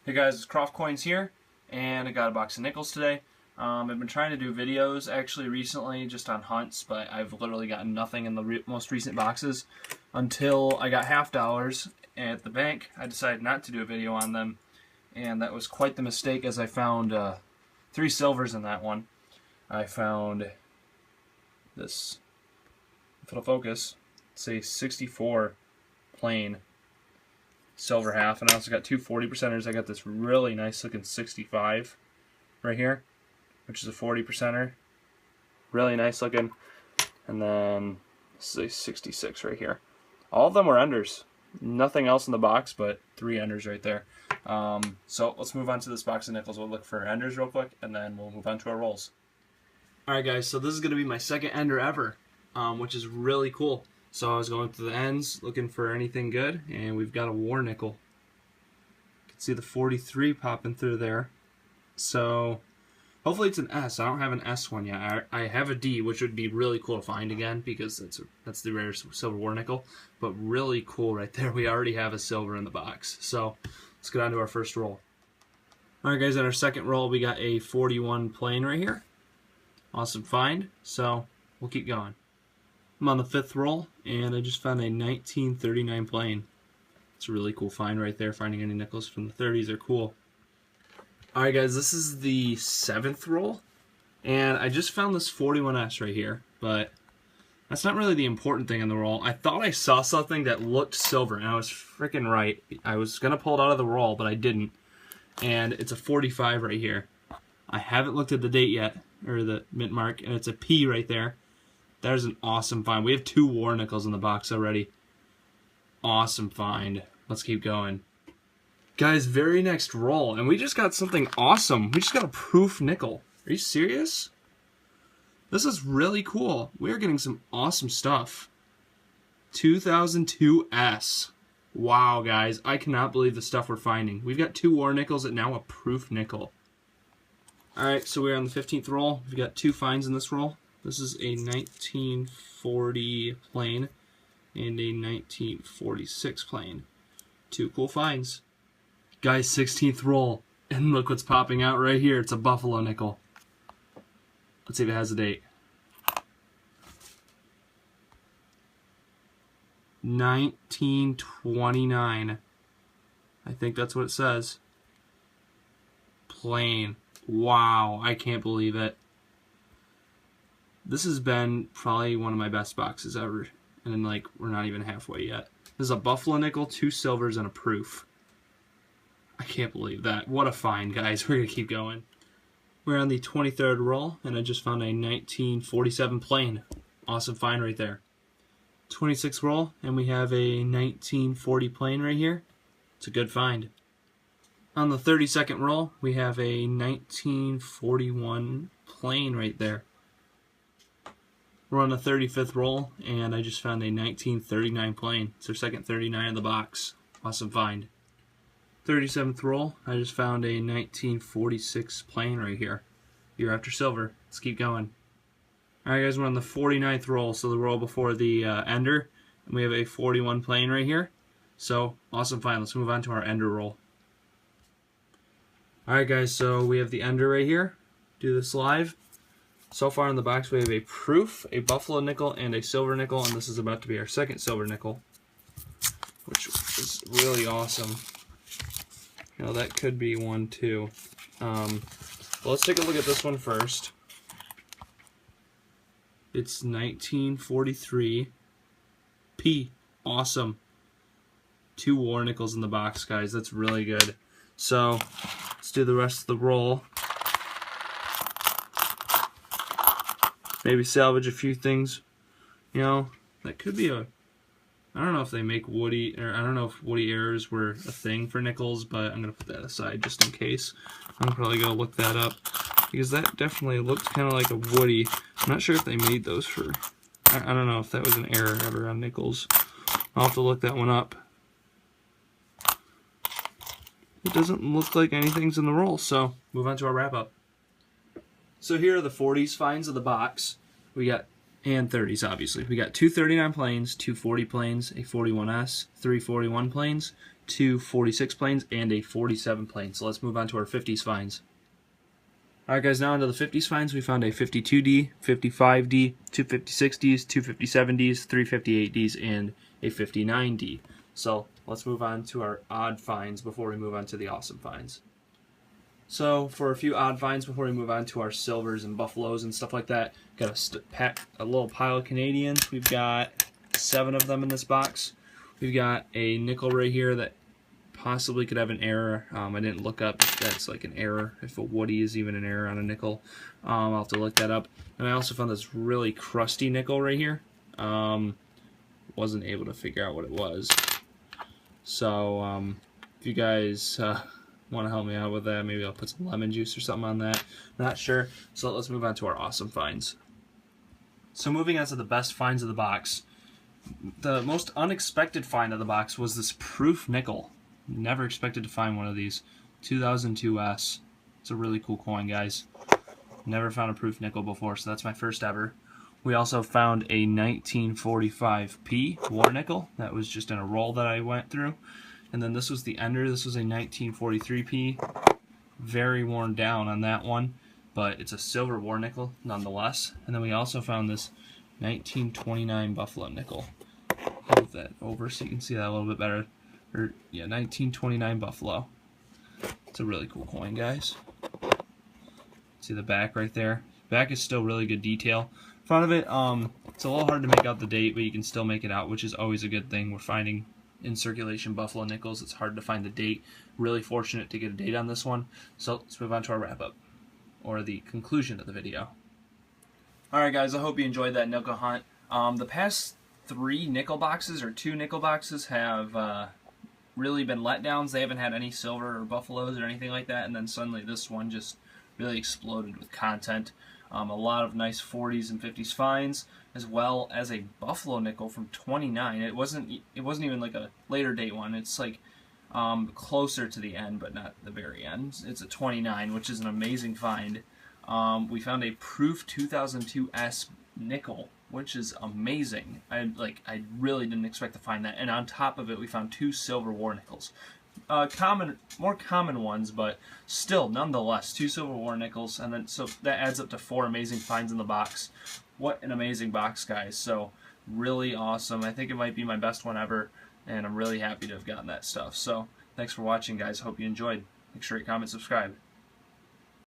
Hey guys, it's Croft Coins here, and I got a box of nickels today. I've been trying to do videos actually recently just on hunts, but I've literally gotten nothing in the most recent boxes until I got half dollars at the bank. I decided not to do a video on them, and that was quite the mistake as I found 3 silvers in that one. I found this, if it'll focus, it's a 64 plain silver half, and I also got 2 40%ers. I got this really nice looking 65 right here, which is a 40%er. Really nice looking. And then this is a 66 right here. All of them were enders. Nothing else in the box but 3 enders right there. So let's move on to this box of nickels. We'll look for enders real quick, and then we'll move on to our rolls. Alright guys, so this is going to be my second ender ever, which is really cool. So I was going through the ends looking for anything good, and we've got a war nickel. You can see the 43 popping through there. So hopefully it's an S. I don't have an S one yet. I have a D, which would be really cool to find again because that's the rare silver war nickel. But really cool right there. We already have a silver in the box. So let's get on to our first roll. Alright guys, in our second roll we got a 41 plain right here. Awesome find. So we'll keep going. I'm on the 5th roll, and I just found a 1939 plain. It's a really cool find right there. Finding any nickels from the 30s are cool. Alright guys, this is the 7th roll, and I just found this 41S right here, but that's not really the important thing in the roll. I thought I saw something that looked silver, and I was freaking right. I was going to pull it out of the roll, but I didn't. And it's a 45 right here. I haven't looked at the date yet, or the mint mark, and it's a P right there. There's an awesome find. We have 2 war nickels in the box already. Awesome find. Let's keep going. Guys, very next roll, and we just got something awesome. We just got a proof nickel. Are you serious? This is really cool. We are getting some awesome stuff. 2002S. Wow, guys. I cannot believe the stuff we're finding. We've got 2 war nickels and now a proof nickel. Alright, so we're on the 15th roll. We've got 2 finds in this roll. This is a 1940 plain and a 1946 plain. 2 cool finds. Guys, 16th roll. And look what's popping out right here. It's a buffalo nickel. Let's see if it has a date. 1929. I think that's what it says. Plain. Wow, I can't believe it. This has been probably one of my best boxes ever, and then, like, we're not even halfway yet. This is a buffalo nickel, 2 silvers, and a proof. I can't believe that. What a find, guys. We're going to keep going. We're on the 23rd roll, and I just found a 1947 plain. Awesome find right there. 26th roll, and we have a 1940 plain right here. It's a good find. On the 32nd roll, we have a 1941 plain right there. We're on the 35th roll, and I just found a 1939 plain. It's our second 39 in the box. Awesome find. 37th roll, I just found a 1946 plain right here. You're after silver. Let's keep going. Alright guys, we're on the 49th roll, so the roll before the ender. And we have a 41 plain right here. So, awesome find. Let's move on to our ender roll. Alright guys, so we have the ender right here. Do this live. So far in the box we have a proof, a buffalo nickel, and a silver nickel, and this is about to be our second silver nickel, which is really awesome. You know, that could be one too. But let's take a look at this one first. It's 1943 P. Awesome. 2 war nickels in the box, guys. That's really good. So let's do the rest of the roll. Maybe salvage a few things. You know, that could be a... I don't know if they make woody... or I don't know if woody errors were a thing for nickels, but I'm going to put that aside just in case. I'm probably going to look that up, because that definitely looked kind of like a woody. I'm not sure if they made those for... I don't know if that was an error ever on nickels. I'll have to look that one up. It doesn't look like anything's in the roll, so move on to our wrap-up. So here are the 40s finds of the box. We got and 30s, obviously. We got two 39 planes, two 40 planes, a 41S, three 41 planes, two 46 planes, and a 47 plane. So let's move on to our 50s finds. Alright guys, now onto the 50s finds. We found a 52D, 55D, two 56Ds, two 57Ds, three 58Ds, and a 59D. So let's move on to our odd finds before we move on to the awesome finds. So for a few odd finds before we move on to our silvers and buffaloes and stuff like that, got a little pile of Canadians. We've got 7 of them in this box. We've got a nickel right here that possibly could have an error. I didn't look up if that's like an error, if a Woody is even an error on a nickel. I'll have to look that up. And I also found this really crusty nickel right here. Wasn't able to figure out what it was. So if you guys want to help me out with that, maybe I'll put some lemon juice or something on that. Not sure. So let's move on to our awesome finds. So moving on to the best finds of the box. The most unexpected find of the box was this proof nickel. Never expected to find one of these. 2002S. It's a really cool coin, guys. Never found a proof nickel before, so that's my first ever. We also found a 1945P war nickel. That was just in a roll that I went through. And then this was the ender. This was a 1943P. Very worn down on that one, but it's a silver war nickel nonetheless. And then we also found this 1929 Buffalo nickel. Move that over so you can see that a little bit better. Yeah, 1929 Buffalo. It's a really cool coin, guys. See the back right there? Back is still really good detail. Front of it, it's a little hard to make out the date, but you can still make it out, which is always a good thing. We're finding in circulation Buffalo nickels. It's hard to find the date. Really fortunate to get a date on this one. So let's move on to our wrap-up, or the conclusion of the video. Alright guys, I hope you enjoyed that nickel hunt. The past 3 nickel boxes, or 2 nickel boxes, have really been letdowns. They haven't had any silver or buffaloes or anything like that, and then suddenly this one just really exploded with content. A lot of nice 40s and 50s finds, as well as a buffalo nickel from 29. It wasn't even like a later date one. It's like closer to the end, but not the very end. It's a 29, which is an amazing find. We found a proof 2002S nickel, which is amazing. I really didn't expect to find that. And on top of it, we found 2 silver war nickels. More common ones, but still, nonetheless, 2 silver war nickels, and then so that adds up to 4 amazing finds in the box. What an amazing box, guys! So really awesome. I think it might be my best one ever, and I'm really happy to have gotten that stuff. So thanks for watching, guys. Hope you enjoyed. Make sure you comment, subscribe.